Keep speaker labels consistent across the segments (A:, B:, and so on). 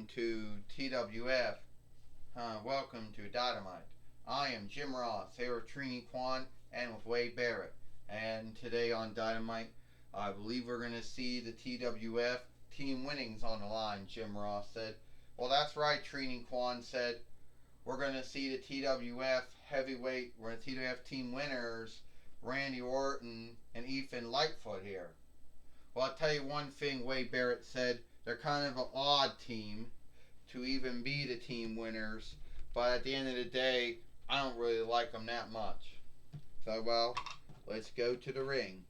A: welcome to TWF. Welcome to Dynamite. I am Jim Ross, here with Trini Kwan and with Wade Barrett. And today on Dynamite, I believe we're going to see the TWF team winnings on the line, Jim Ross said. Well, that's right, Trini Kwan said. We're going to see the TWF heavyweight, we're the TWF team winners, Randy Orton and Ethan Lightfoot here. Well, I'll tell you one thing, Wade Barrett said. They're kind of an odd team to even be the team winners. But at the end of the day, I don't really like them that much. So, well, let's go to the ring.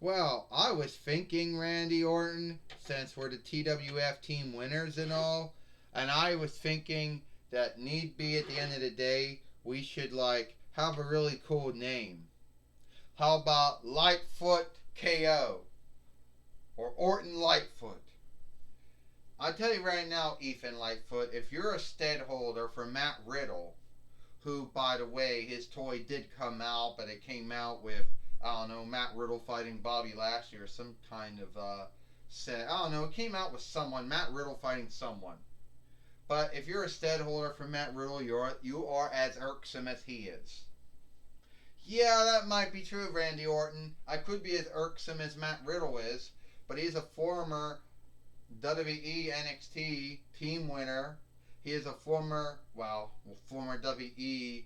A: Well, I was thinking, Randy Orton, since we're the TWF team winners and all, and I was thinking that need be at the end of the day, we should have a really cool name. How about Lightfoot KO or Orton Lightfoot? I'll tell you right now, Ethan Lightfoot, if you're a stead holder for Matt Riddle, who, by the way, his toy did come out, but it came out with, I don't know, Matt Riddle fighting Bobby Lashley or some kind of set. I don't know, it came out with someone, Matt Riddle fighting someone. But if you're a stead holder for Matt Riddle, you are as irksome as he is. Yeah, that might be true, Randy Orton. I could be as irksome as Matt Riddle is, but he's a former WWE NXT team winner. He is a former WWE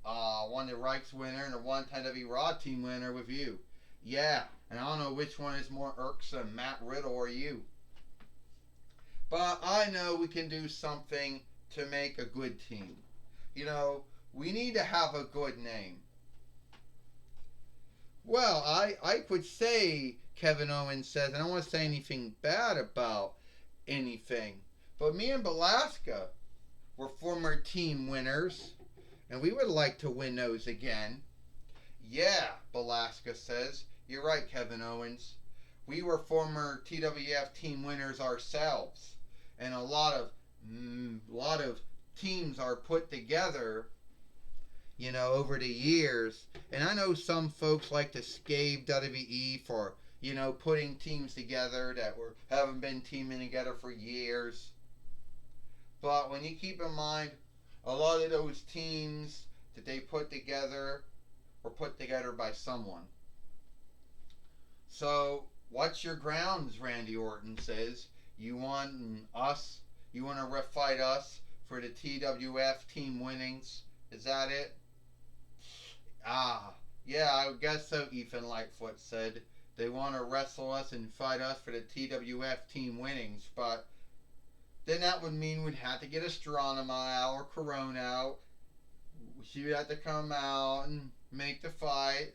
A: One of the Reichs winner and a one-time WWE Raw team winner with you. Yeah, and I don't know which one is more irksome, Matt Riddle or you. But I know we can do something to make a good team. You know, we need to have a good name. Well, I could say, Kevin Owens says, and I don't want to say anything bad about anything, but me and Belasca were former team winners, and we would like to win those again. Yeah, Belasca says. You're right, Kevin Owens. We were former TWF team winners ourselves. And a lot of teams are put together, you know, over the years. And I know some folks like to scab WWE for, you know, putting teams together that haven't been teaming together for years. But when you keep in mind, a lot of those teams that they put together were put together by someone. So, what's your grounds, Randy Orton says? You want to fight us for the TWF team winnings? Is that it? Yeah, I guess so, Ethan Lightfoot said. They want to wrestle us and fight us for the TWF team winnings, but then that would mean we'd have to get Astronomy out or Corona out. She would have to come out and make the fight.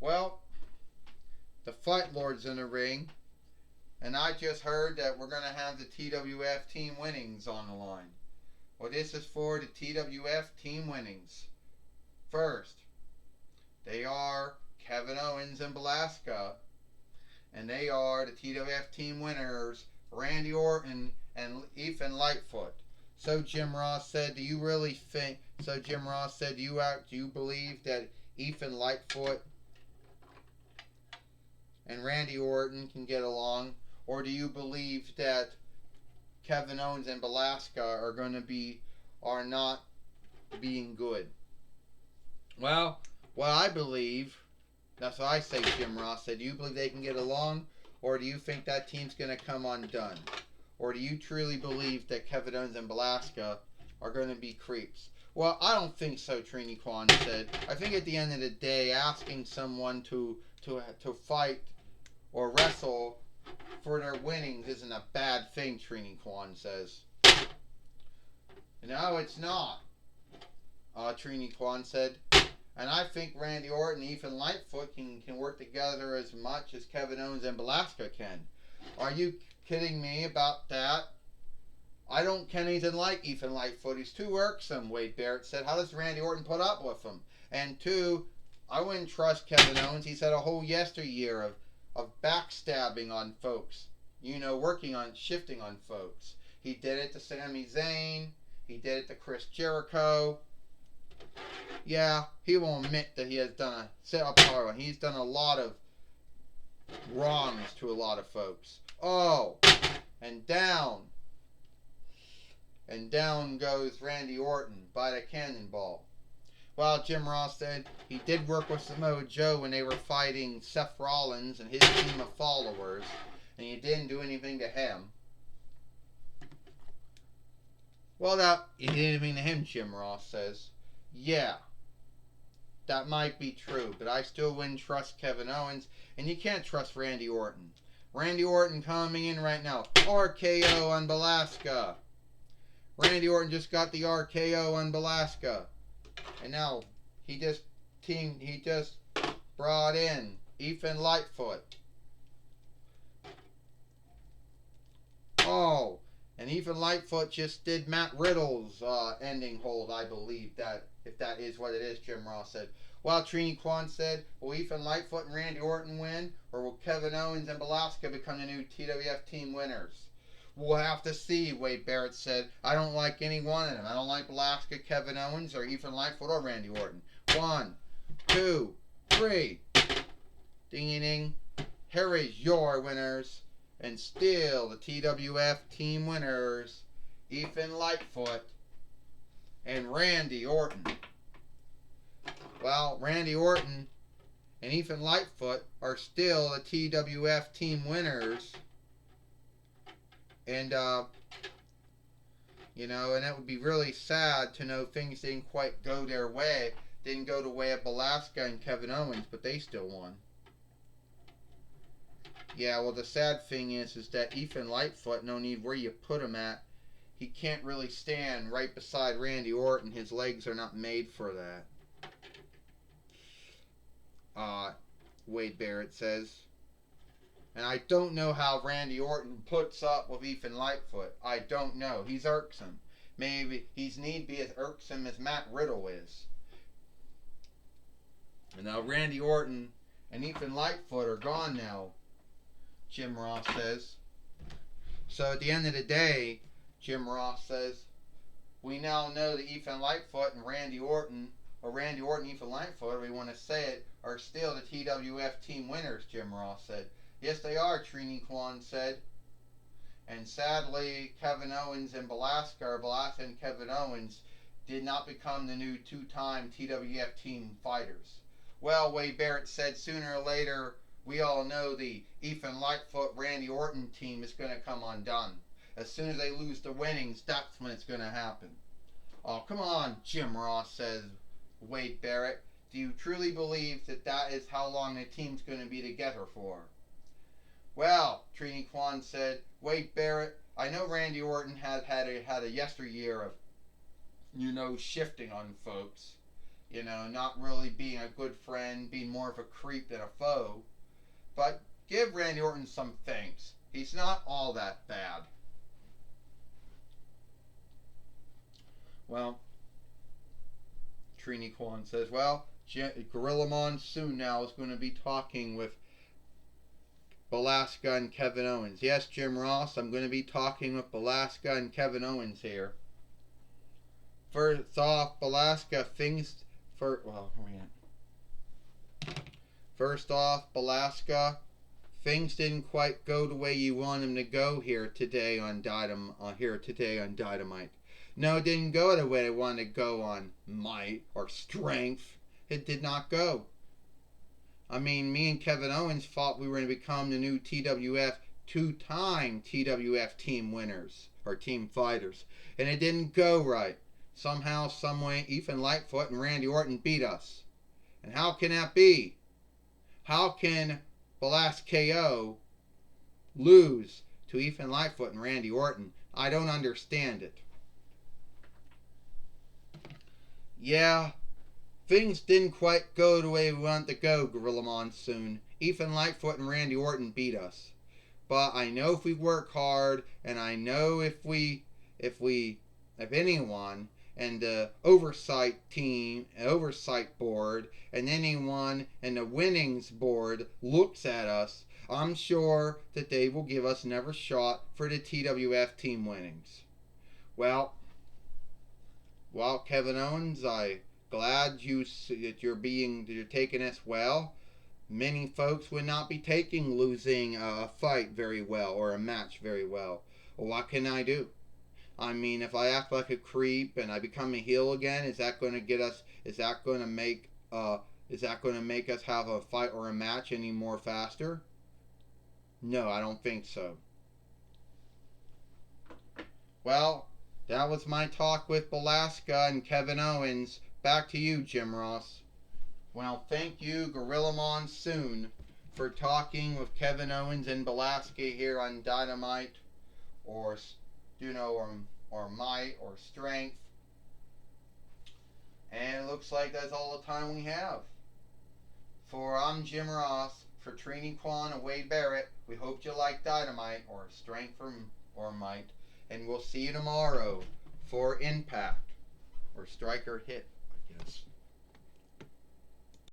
A: Well, the Fight Lord's in the ring. And I just heard that we're going to have the TWF team winnings on the line. Well, this is for the TWF team winnings. First, they are Kevin Owens and Belasca. And they are the TWF team winners, Randy Orton and Ethan Lightfoot. So Jim Ross said, do you believe that Ethan Lightfoot and Randy Orton can get along? Or do you believe that Kevin Owens and Belasca are not being good? Well, what I believe, that's what I say, Jim Ross said. Do you believe they can get along? Or do you think that team's going to come undone? Or do you truly believe that Kevin Owens and Belasca are going to be creeps? Well, I don't think so, Trini Kwan said. I think at the end of the day, asking someone to fight or wrestle for their winnings isn't a bad thing, Trini Kwan says. No, it's not, Trini Kwan said. And I think Randy Orton and Ethan Lightfoot can work together as much as Kevin Owens and Belasca can. Are you kidding me about that? I don't anything like Ethan Lightfoot. He's too irksome, Wade Barrett said. How does Randy Orton put up with him? And two, I wouldn't trust Kevin Owens. He's had a whole yesteryear of backstabbing on folks. You know, shifting on folks. He did it to Sami Zayn. He did it to Chris Jericho. Yeah, he will admit that he has done a set-up power. He's done a lot of wrongs to a lot of folks. Oh, and down. And down goes Randy Orton by the cannonball. Well, Jim Ross said he did work with Samoa Joe when they were fighting Seth Rollins and his team of followers, and he didn't do anything to him. Well, that he didn't do anything to him, Jim Ross says. Yeah, that might be true, but I still wouldn't trust Kevin Owens, and you can't trust Randy Orton. Randy Orton coming in right now. RKO on Belasca. Randy Orton just got the RKO on Belasca. And now he just brought in Ethan Lightfoot. Oh, and Ethan Lightfoot just did Matt Riddle's ending hold, I believe, that if that is what it is, Jim Ross said. While Trini Kwan said, will Ethan Lightfoot and Randy Orton win, or will Kevin Owens and Belasca become the new TWF team winners? We'll have to see, Wade Barrett said. I don't like any one of them. I don't like Belasca, Kevin Owens, or Ethan Lightfoot, or Randy Orton. 1, 2, 3. Ding-ding. Here is your winners. And still the TWF team winners, Ethan Lightfoot and Randy Orton. Well, Randy Orton and Ethan Lightfoot are still the TWF team winners. And, you know, and it would be really sad to know things didn't quite go their way. Didn't go the way of Belasca and Kevin Owens, but they still won. Yeah, well, the sad thing is that Ethan Lightfoot, no need where you put him at, he can't really stand right beside Randy Orton. His legs are not made for that. Wade Barrett says. And I don't know how Randy Orton puts up with Ethan Lightfoot. I don't know. He's irksome. Maybe he's need be as irksome as Matt Riddle is. And now Randy Orton and Ethan Lightfoot are gone now, Jim Ross says. So at the end of the day, Jim Ross says, we now know that Ethan Lightfoot and Randy Orton, or Randy Orton and Ethan Lightfoot, however you want to say it, are still the TWF team winners, Jim Ross said. Yes, they are, Trini Kwan said. And sadly, Kevin Owens and Belasca and Kevin Owens did not become the new two-time TWF team fighters. Well, Wade Barrett said sooner or later, we all know the Ethan Lightfoot, Randy Orton team is going to come undone. As soon as they lose the winnings, that's when it's going to happen. Oh, come on, Jim Ross, says Wade Barrett. Do you truly believe that that is how long the team's going to be together for? Well, Trini Kwan said, Wade Barrett, I know Randy Orton had a yesteryear of, you know, shifting on folks. You know, not really being a good friend, being more of a creep than a foe. But give Randy Orton some thanks. He's not all that bad. Well, Trini Kwan says, well, Gorilla Monsoon now is going to be talking with Belasca and Kevin Owens. Yes, Jim Ross, I'm going to be talking with Belasca and Kevin Owens here. First off, Belasca, First off, Belasca, things didn't quite go the way you want them to go here today on Dynamite. No, it didn't go the way I wanted to go on Might or Strength. It did not go. I mean, me and Kevin Owens thought we were going to become the new TWF, two-time TWF team winners, or team fighters. And it didn't go right. Somehow, someway, Ethan Lightfoot and Randy Orton beat us. And how can that be? How can Belasca lose to Ethan Lightfoot and Randy Orton? I don't understand it. Yeah, things didn't quite go the way we wanted to go, Gorilla Monsoon. Ethan Lightfoot and Randy Orton beat us. But I know if we work hard, and I know if anyone, and the oversight board, and anyone and the winnings board looks at us, I'm sure that they will give us another shot for the TWF team winnings. Well, Kevin Owens, I glad that you're taking this well. Many folks would not be taking losing a fight very well or a match very well. Well, what can I do? I mean, if I act like a creep and I become a heel again, is that going to get us? Is that going to make us have a fight or a match any more faster? No, I don't think so. Well, that was my talk with Belasca and Kevin Owens. Back to you, Jim Ross. Well, thank you, Gorilla Monsoon, for talking with Kevin Owens and Belasca here on Dynamite, or Might, or Strength. And it looks like that's all the time we have. I'm Jim Ross, for Trini Kwan and Wade Barrett. We hope you like Dynamite, or Strength, or Might. And we'll see you tomorrow for Impact, or Strike or Hit, I guess.